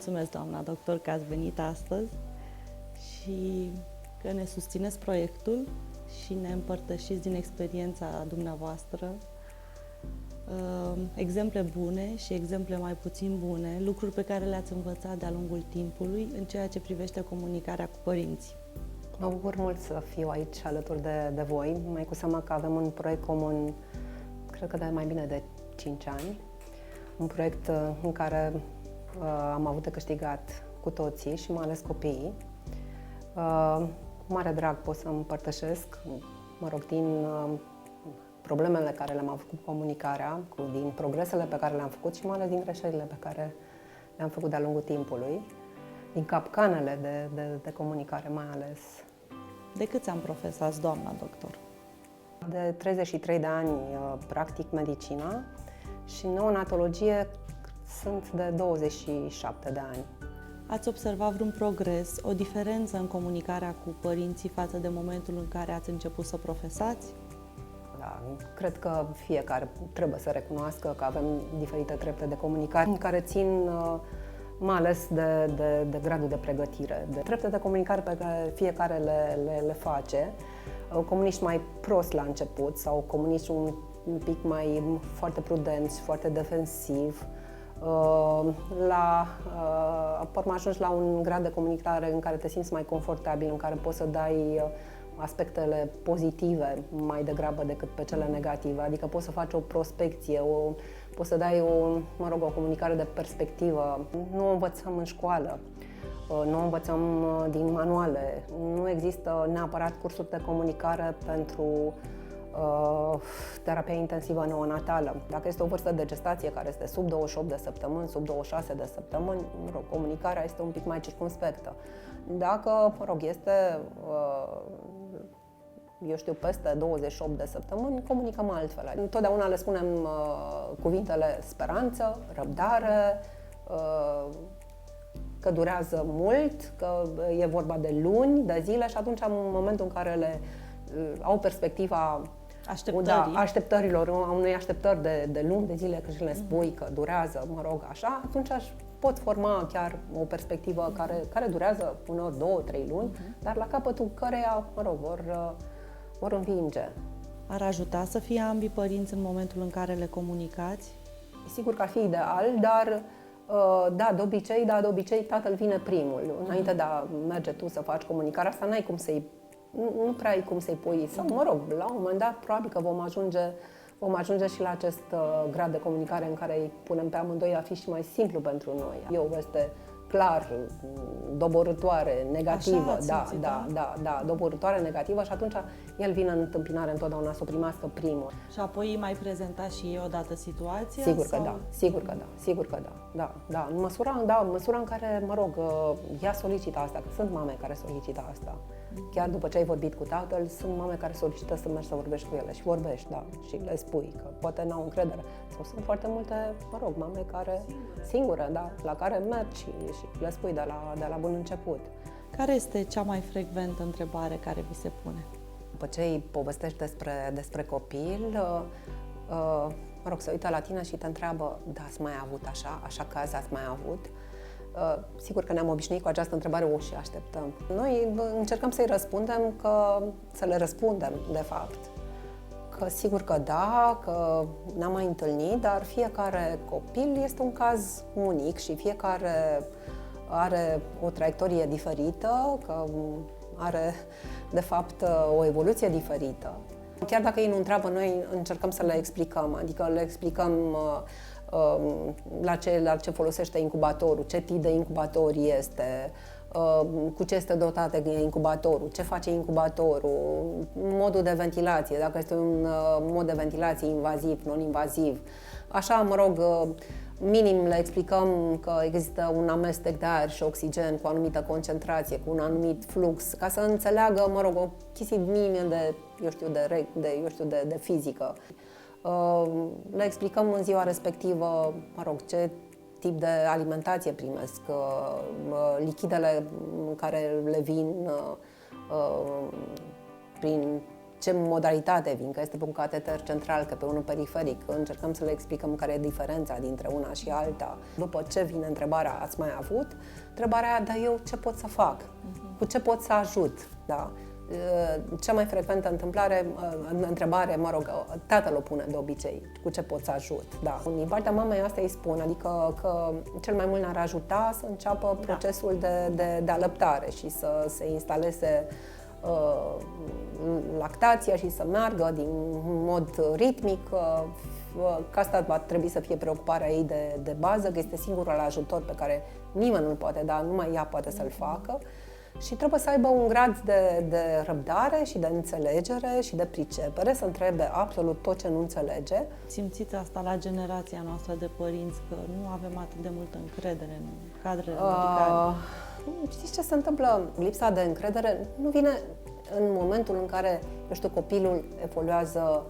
mulțumesc, doamna doctor, că ați venit astăzi și că ne susțineți proiectul și ne împărtășiți din experiența dumneavoastră exemple bune și exemple mai puțin bune, lucruri pe care le-ați învățat de-a lungul timpului în ceea ce privește comunicarea cu părinții. Mă bucur mult să fiu aici alături de voi, mai cu seama că avem un proiect comun, cred că de mai bine de 5 ani. Un proiect în care am avut de câștigat cu toții și mai ales copiii. Cu mare drag pot să împărtășesc, din problemele care le-am avut cu comunicarea, din progresele pe care le-am făcut și mai ales din greșelile pe care le-am făcut de-a lungul timpului, din capcanele de comunicare mai ales. De câți ani profesați, doamna doctor? De 33 de ani practic medicina și neonatologie sunt de 27 de ani. Ați observat vreun progres, o diferență în comunicarea cu părinții față de momentul în care ați început să profesați? Da, cred că fiecare trebuie să recunoască că avem diferite trepte de comunicare care țin mai ales de gradul de pregătire, de trepte de comunicare pe care fiecare le face. Comuniști mai prost la început sau comuniști un pic mai foarte prudenți, foarte defensiv. Apoi ajungi la un grad de comunicare în care te simți mai confortabil, în care poți să dai aspectele pozitive mai degrabă decât pe cele negative, adică poți să faci o prospecție, poți să dai o comunicare de perspectivă. Nu o învățăm în școală, nu o învățăm din manuale, nu există neapărat cursuri de comunicare pentru terapia intensivă neonatală. Dacă este o vârstă de gestație care este sub 28 de săptămâni, sub 26 de săptămâni, comunicarea este un pic mai circumspectă. Dacă, este, peste 28 de săptămâni, comunicăm altfel. Întotdeauna le spunem cuvintele speranță, răbdare, că durează mult, că e vorba de luni, de zile și atunci, în momentul în care le au perspectiva așteptărilor, unei așteptări de luni de zile, când le spui că durează, așa, atunci pot forma chiar o perspectivă care durează uneori 2-3 luni, dar la capătul căreia, vor învinge. Ar ajuta să fie ambii părinți în momentul în care le comunicați? Sigur că ar fi ideal, dar de obicei tatăl vine primul. Înainte de a merge tu să faci comunicarea asta, nu prea ai cum să-i pui, sau la un moment dat probabil că vom ajunge și la acest grad de comunicare în care îi punem pe amândoi a fi și mai simplu pentru noi. E o veste clar doborâtoare, negativă, doborâtoare, negativă și atunci el vine în întâmpinare întotdeauna să o primească primul. Și apoi îi mai prezentați și ei odată situația? Sigur că da. În măsura în care, ea solicită asta, că sunt mame care solicită asta. Chiar după ce ai vorbit cu tatăl, sunt mame care solicită să mergi să vorbești cu ele și vorbești, și le spui că poate n-au încredere. Sau sunt foarte multe, mame care singure, la care mergi și le spui de la bun început. Care este cea mai frecventă întrebare care vi se pune? După ce îi povestești despre copil, se uită la tine și te întreabă, ați mai avut așa caz ați mai avut? Sigur că ne-am obișnuit cu această întrebare și așteptăm. Noi încercăm să-i răspundem, să le răspundem, de fapt. Că sigur că da, că n-am mai întâlnit, dar fiecare copil este un caz unic și fiecare are o traiectorie diferită, că are, de fapt, o evoluție diferită. Chiar dacă ei nu întreabă, noi încercăm să le explicăm, adică le explicăm la ce folosește incubatorul, ce tip de incubator este, cu ce este dotat incubatorul, ce face incubatorul, modul de ventilație, dacă este un mod de ventilație invaziv, non-invaziv. Așa, minim le explicăm că există un amestec de aer și oxigen cu o anumită concentrație, cu un anumit flux, ca să înțeleagă, o chestie minimă de fizică. Le explicăm în ziua respectivă, ce tip de alimentație primesc, lichidele care le vin prin ce modalitate vin, că este pe un cateter central, că pe unul periferic. Încercăm să le explicăm care e diferența dintre una și alta. După ce vine întrebarea, ați mai avut? Întrebarea aia, dar eu ce pot să fac? Cu ce pot să ajut? Da? Cea mai frecventă întrebare, tatăl o pune de obicei, cu ce pot să ajut, da. Din partea mamei asta îi spun, adică că cel mai mult ne-ar ajuta să înceapă procesul de alăptare și să se instaleze lactația și să meargă din mod ritmic, că asta va trebui să fie preocuparea ei de bază, că este singurul ajutor pe care nimeni nu-l poate da, numai ea poate să-l facă. Și trebuie să aibă un grad de răbdare și de înțelegere și de pricepere, să întrebe absolut tot ce nu înțelege. Simțiți asta la generația noastră de părinți, că nu avem atât de multă încredere în cadrele medicale? Știți ce se întâmplă? Lipsa de încredere nu vine în momentul în care, eu știu, copilul evoluează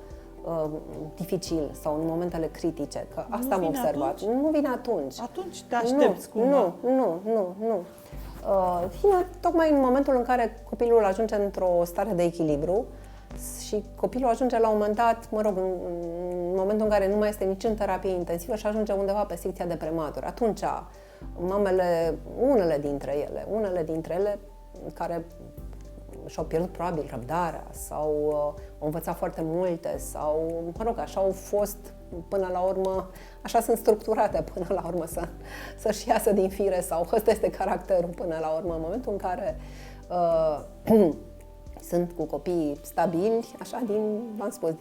dificil sau în momentele critice, că asta am observat. Atunci? Nu vine atunci. Atunci te aștepți cumva. Nu. Vine tocmai în momentul în care copilul ajunge într-o stare de echilibru și copilul ajunge la un moment dat, în momentul în care nu mai este nici în terapie intensivă și ajunge undeva pe secția de prematur. Atunci, mamele, unele dintre ele care și-au pierdut probabil răbdarea sau au învățat foarte multe sau, așa au fost până la urmă, așa sunt structurate până la urmă să-și iasă din fire sau ăsta este caracterul până la urmă. În momentul în care sunt cu copii stabili, așa v-am spus,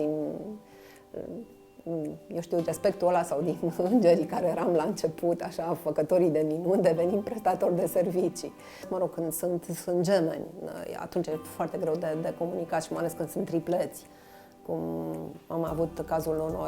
eu știu, respectul ăla sau din îngerii care eram la început, așa, făcătorii de minuni, devenim prestatori de servicii. Când sunt gemeni, atunci e foarte greu de comunicat și mai ales când sunt tripleți. Cum am avut cazul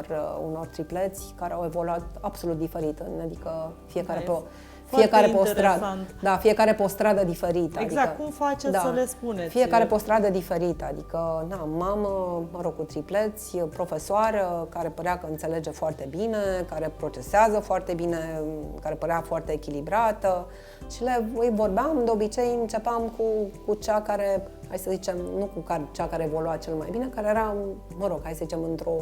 unor tripleți care au evoluat absolut diferit, adică fiecare pe o stradă. Da, fiecare pe o stradă diferită. Exact, adică, cum faceți să le spuneți? Fiecare pe o stradă diferită, adică, mamă, cu tripleți, profesoară, care părea că înțelege foarte bine, care procesează foarte bine, care părea foarte echilibrată și îi vorbeam, de obicei începeam cu cea care, hai să zicem, nu cu cea care evolua cel mai bine, care era, hai să zicem, într-o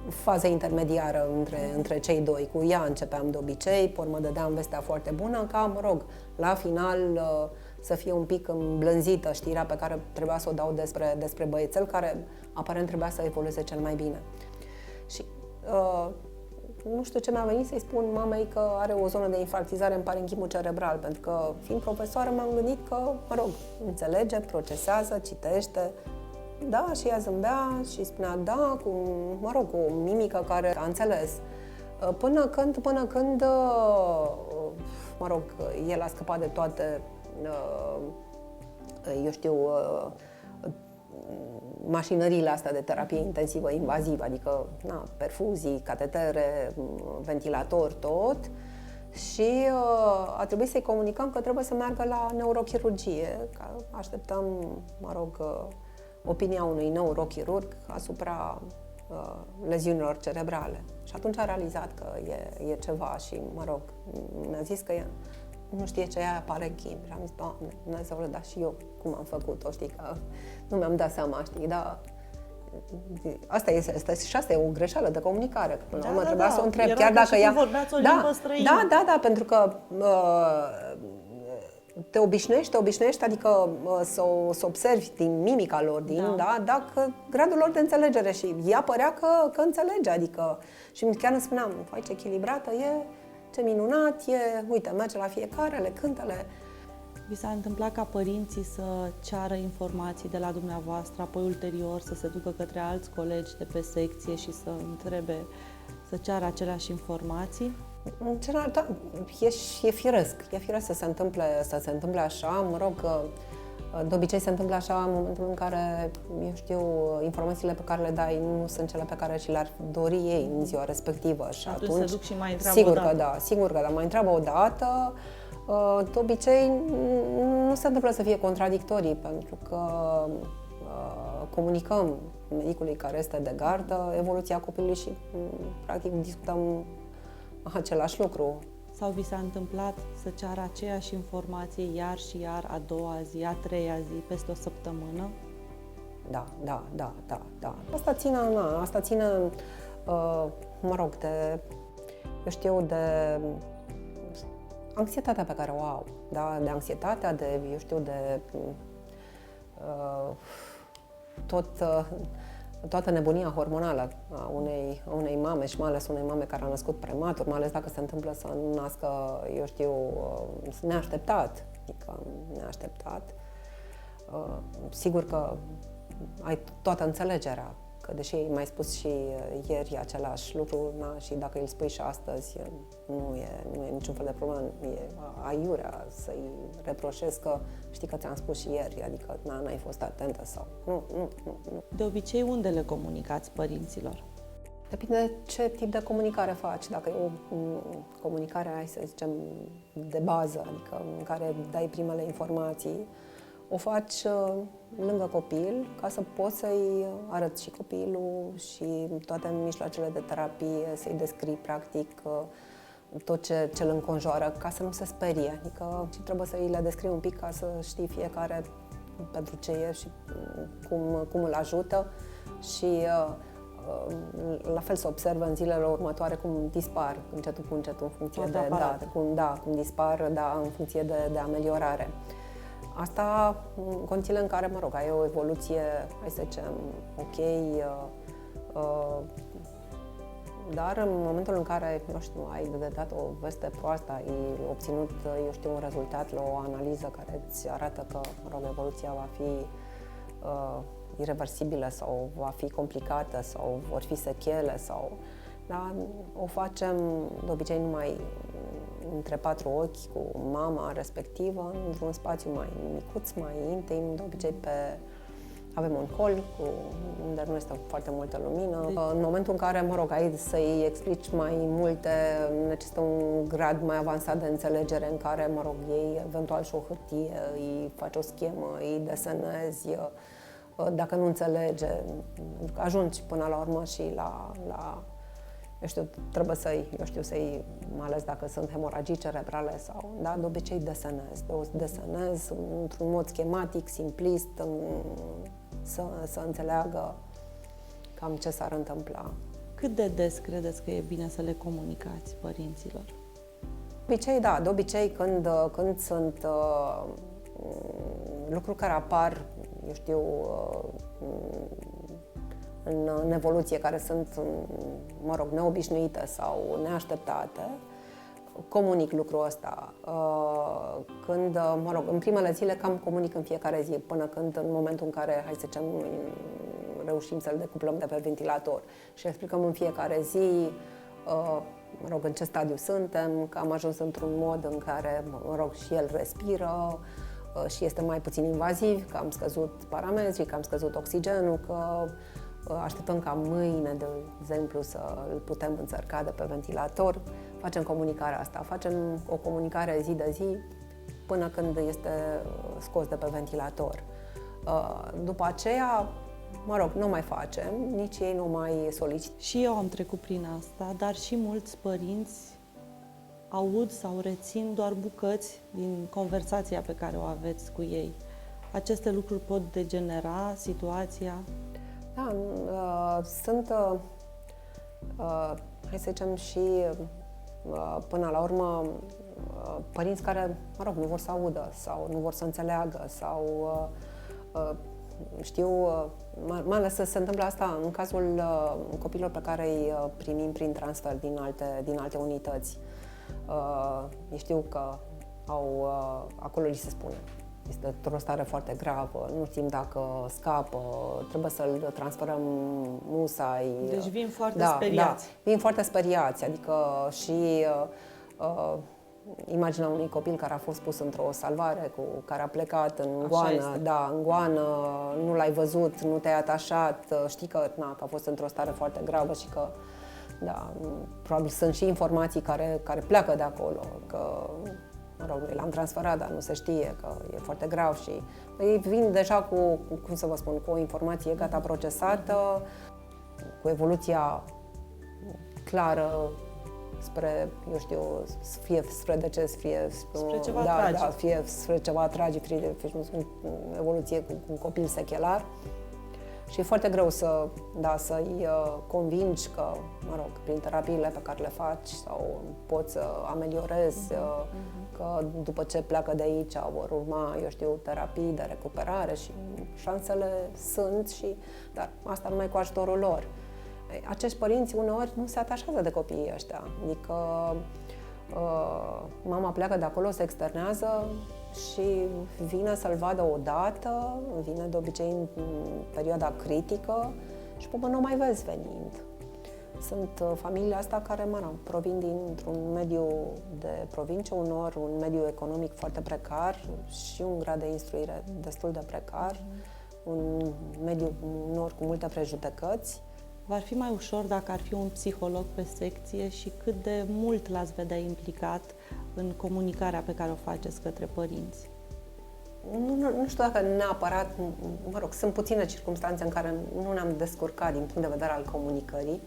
fază intermediară între cei doi. Cu ea începeam de obicei, pe urmă dădeam vestea foarte bună, ca, la final să fie un pic îmblânzită știrea pe care trebuia să o dau despre băiețel, care aparent trebuia să evolueze cel mai bine. Și nu știu ce mi-a venit să-i spun mamei că are o zonă de infarctizare în parenchimul cerebral, pentru că, fiind profesoară, m-am gândit că, înțelege, procesează, citește. Da, și ea zâmbea și spunea da, cu o mimică care a înțeles. Până când, el a scăpat de toate, eu știu, mașinăriile astea de terapie intensivă invazivă, adică perfuzii, catetere, ventilator, tot. Și a trebuit să-i comunicăm că trebuie să meargă la neurochirurgie, că așteptăm, opinia unui neurochirurg asupra leziunilor cerebrale. Și atunci a realizat că e ceva și, mi-a zis că nu știe ce e parenchim. Și am zis, Doamne, Dumnezeule, dar și eu cum am făcut-o, știi, că nu mi-am dat seama, știi, dar asta e o greșeală de comunicare, că până la urmă trebuia să o întreb, chiar dacă ea... vorbeați o limbă străină. Da, pentru că te obișnuiești, adică să observi din mimica lor, dacă gradul lor de înțelegere și ea părea că înțelege, adică și chiar îmi spuneam, ce echilibrată e, ce minunat e, uite, merge la fiecare, le cântă, Vi s-a întâmplat ca părinții să ceară informații de la dumneavoastră, apoi ulterior să se ducă către alți colegi de pe secție și să întrebe, să ceară aceleași informații? În general, da, e firesc să se întâmple așa, de obicei se întâmplă așa în momentul în care, eu știu, informațiile pe care le dai nu sunt cele pe care și le-ar dori ei în ziua respectivă. Și atunci se duc și mai întreabă sigur o dată. Sigur că da, mai întreabă o dată. De obicei nu se întâmplă să fie contradictorii, pentru că comunicăm medicului care este de gardă evoluția copilului și practic discutăm același lucru. Sau vi s-a întâmplat să ceară aceeași informație iar și iar, a doua zi, a treia zi, peste o săptămână? da. Asta ține, mă rog, eu știu, de anxietatea pe care o au, da? De anxietatea, eu știu, de toată nebunia hormonală a unei mame și mai ales unei mame care a născut prematur, mai ales dacă se întâmplă să nască, eu știu, neașteptat, adică neașteptat. Sigur că ai toată înțelegerea, că deși mi-ai spus și ieri același lucru, și dacă îl spui și astăzi, nu e niciun fel de problemă, e aiurea să-i reproșezi că știi că ți-am spus și ieri, adică n-ai fost atentă sau... Nu. De obicei, unde le comunicați părinților? Depinde ce tip de comunicare faci. Dacă e o comunicare, hai să zicem, de bază, adică în care dai primele informații, o faci lângă copil ca să poți să-i arăți și copilul și toate mijloacele de terapie, să-i descrii practic tot ce îl înconjoară, ca să nu se sperie. Adică și trebuie să-i le descrii un pic ca să știi fiecare pentru ce e și cum îl ajută și la fel să observă în zilele următoare cum dispar încetul cu încetul în funcție cum dispar, în funcție de ameliorare. Asta în condițiile în care, mă rog, ai o evoluție, hai să zicem, ok, dar în momentul în care, nu știu, ai de dat o veste proastă, ai obținut, eu știu, un rezultat la o analiză care îți arată că, mă rog, evoluția va fi ireversibilă sau va fi complicată sau vor fi sechele sau... Da, o facem de obicei numai între 4 ochi cu mama respectivă, într-un spațiu mai micuț, mai intim, de obicei avem un hol unde nu este foarte multă lumină. În momentul în care, mă rog, ai să-i explici mai multe, necesită un grad mai avansat de înțelegere în care, mă rog, iei eventual și o hârtie, îi faci o schemă, îi desenezi, dacă nu înțelege, ajungi până la urmă și la eu știu, trebuie să-i, mai ales dacă sunt hemoragii cerebrale sau, da, de obicei desenez într-un mod schematic, simplist, să înțeleagă cam ce s-ar întâmpla. Cât de des credeți că e bine să le comunicați părinților? De obicei când sunt lucruri care apar, eu știu, în evoluție, care sunt, mă rog, neobișnuite sau neașteptate, comunic lucrul ăsta. Când, mă rog, în primele zile cam comunic în fiecare zi, până când, în momentul în care, hai să zicem, reușim să-l decuplăm de pe ventilator și explicăm în fiecare zi, mă rog, în ce stadiu suntem, că am ajuns într-un mod în care, mă rog, și el respiră și este mai puțin invaziv, că am scăzut parametrii, că am scăzut oxigenul, că așteptăm ca mâine, de exemplu, să îl putem înțărca de pe ventilator. Facem comunicarea asta, facem o comunicare zi de zi până când este scos de pe ventilator. După aceea, mă rog, nu mai facem, nici ei nu mai solicită. Și eu am trecut prin asta, dar și mulți părinți aud sau rețin doar bucăți din conversația pe care o aveți cu ei. Aceste lucruri pot degenera situația? Da, sunt, hai să zicem, și până la urmă părinți care, mă rog, nu vor să audă sau nu vor să înțeleagă sau știu, mai ales se întâmplă asta în cazul copiilor pe care îi primim prin transfer din alte unități. Știu că acolo li se spune. Este într-o stare foarte gravă, nu știm dacă scapă, trebuie să-l transferăm musai. Deci vin foarte speriați. Da, vin foarte speriați, adică și imaginea unui copil care a fost pus într-o salvare, care a plecat în goană, nu l-ai văzut, nu te-ai atașat, știi că a fost într-o stare foarte gravă și că, da, probabil sunt și informații care pleacă de acolo, că mă rog, noi l-am transferat, dar nu se știe că e foarte grav și ei vin deja cu, cum să vă spun, cu o informație gata procesată, cu evoluția clară spre, eu știu, fie spre deces, fie spre ceva tragic. Fie spre ceva tragic, fie evoluție cu un copil sechelar. Și e foarte greu să-i convingi că, mă rog, prin terapiile pe care le faci sau poți să ameliorezi, că după ce pleacă de aici vor urma, eu știu, terapii de recuperare și șansele sunt, dar asta numai cu ajutorul lor. Acești părinți uneori nu se atașează de copiii ăștia, adică mama pleacă de acolo, se externează și vine să-l vadă odată, vine de obicei în perioada critică și până nu mai vezi venind. Sunt familiile astea care, mă rog, provin dintr-un mediu de provincie, unor un mediu economic foarte precar și un grad de instruire destul de precar, un mediu unor cu multe prejudecăți. V-ar fi mai ușor dacă ar fi un psiholog pe secție și cât de mult l-ați vedea implicat în comunicarea pe care o faceți către părinți? Nu știu dacă neapărat, mă rog, sunt puține circunstanțe în care nu ne-am descurcat din punct de vedere al comunicării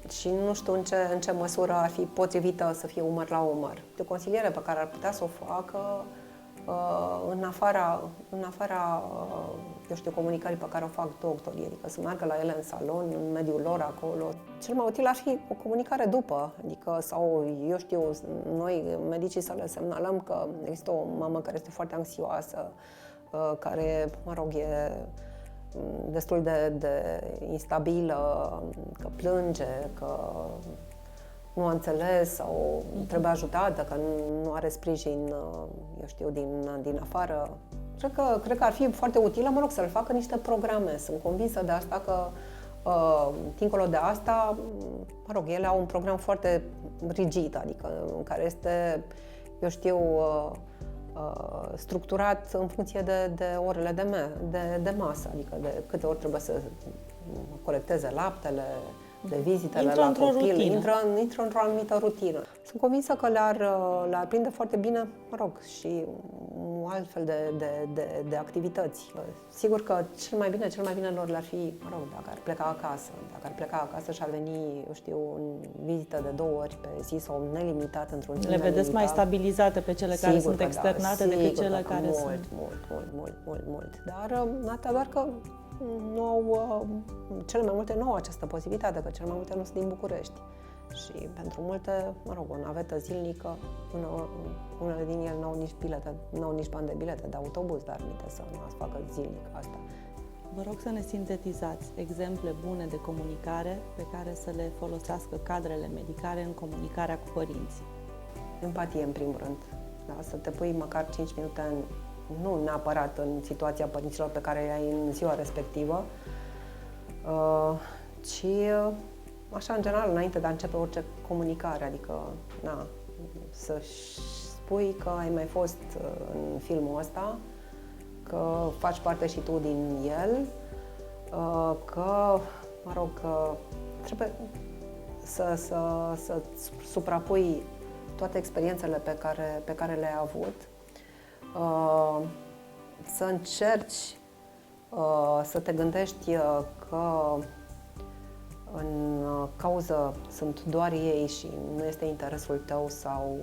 și nu știu în ce măsură ar fi potrivită să fie umăr la umăr. De o consiliere pe care ar putea să o facă în afara eu știu, comunicării pe care o fac doctorii, adică să meargă la ele în salon, în mediul lor acolo. Cel mai util ar fi o comunicare după, adică sau, eu știu, noi medicii să le semnalăm că există o mamă care este foarte anxioasă, care, mă rog, e destul de instabilă, că plânge, că nu a înțeles sau trebuie ajutată, că nu are sprijin, eu știu, din afară. Cred că ar fi foarte utilă, mă rog, să-l facă niște programe. Sunt convinsă de asta că, dincolo de asta, mă rog, ele au un program foarte rigid, adică în care este, eu știu, structurat în funcție de orele de masă, adică de câte ori trebuie să colecteze laptele, de vizitele la copil, intră într-o anumită rutină. Sunt convinsă că le-ar prinde foarte bine, mă rog, și altfel de activități. Sigur că cel mai bine lor le-ar fi, mă rog, dacă ar pleca acasă și ar veni, eu știu, în vizită de 2 ori pe zi sau nelimitat într-un timp. Le vedeți mai stabilizate pe cele care sunt externate decât cele care sunt? Mult. Dar doar că nu au, cele mai multe nu au această posibilitate, că cele mai multe nu sunt din București. Și pentru multe, mă rog, o navetă zilnică, unele din ele n-au nici bani de bilete de autobuz, dar minte să nu facă zilnic asta. Vă rog să ne sintetizați exemple bune de comunicare pe care să le folosească cadrele medicale în comunicarea cu părinții. Empatie, în primul rând. Da? Să te pui măcar 5 minute nu neapărat în situația părinților pe care i-ai în ziua respectivă, ci așa, în general, înainte de a începe orice comunicare, adică, să spui că ai mai fost în filmul ăsta, că faci parte și tu din el, că, mă rog, trebuie să suprapui toate experiențele pe care le-ai avut, să încerci să te gândești că în cauză sunt doar ei și nu este interesul tău sau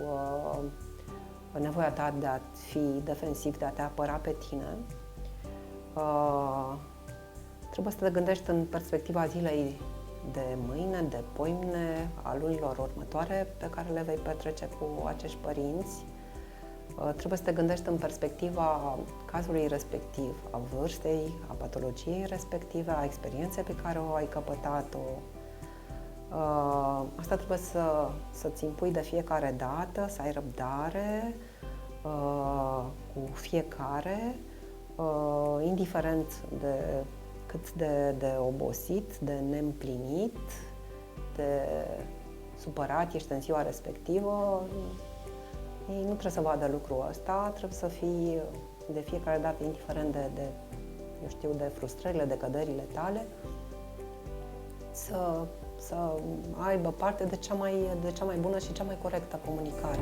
nevoia ta de a fi defensiv, de a te apăra pe tine. Trebuie să te gândești în perspectiva zilei de mâine, de poimne, a lunilor următoare pe care le vei petrece cu acești părinți. Trebuie să te gândești în perspectiva cazului respectiv, a vârstei, a patologiei respective, a experienței pe care o ai căpătat-o. Asta trebuie să-ți impui de fiecare dată, să ai răbdare cu fiecare, indiferent de cât de obosit, de neîmplinit, de supărat ești în ziua respectivă. Ei nu trebuie să vadă lucrul ăsta, trebuie să fii de fiecare dată, indiferent eu știu, de frustrările, de căderile tale, să aibă parte de cea mai bună și cea mai corectă comunicare.